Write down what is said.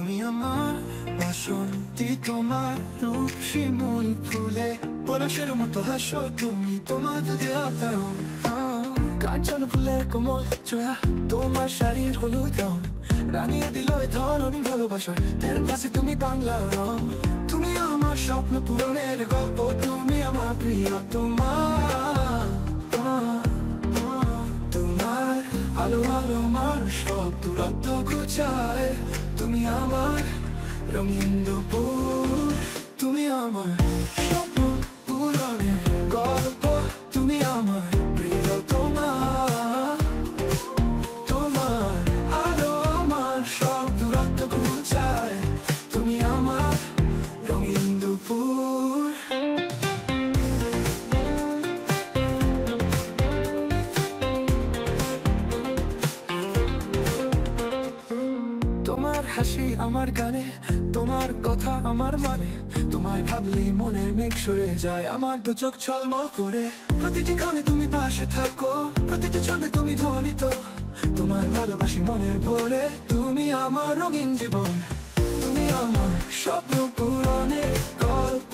তুমি আমার বাসন্তী, তোমার রূপ শিমুল ফুলে পলাশের মতো হাসো তুমি, তোমার দুধে আতারণ কাঞ্চন ফুলের কোমল ছোঁয়া, তোমার শাড়ির হলুদ রং রাঙিয়ে দিল এ ধরনী ভালোবাসার এর পাশে তুমি বাংলা রং। তুমি আমার স্বপ্ন পূরণের গল্প, তুমি আমার প্রিয়, তোমার তোমার আলো আলো মানুষ সব দূরত্ব ঘুচায়। তুমি আমার রঙিন দুপুর, তুমি আমার স্বপ্ন পূরণের গল্প, তুমি আমার প্রিয়, তোমার তোমার আলো আমার সব দূরত্ব ঘুচায়। তুমি আমার রঙিন দুপুর। তোমার হাসি আমার গানে, তোমার কথা আমার মানে, তোমায় ভাবলেই মনের মেঘ সরে যায়, আমার দু চোখ ঝলমল করে। প্রতিটি গানে তুমি পাশে থাকো, প্রতিটি ছন্দে তুমি ধ্বনিত, তোমার ভালোবাসি মনের ভরে। তুমি আমার রঙিন জীবন, তুমি আমার স্বপ্ন পূরণের গল্প।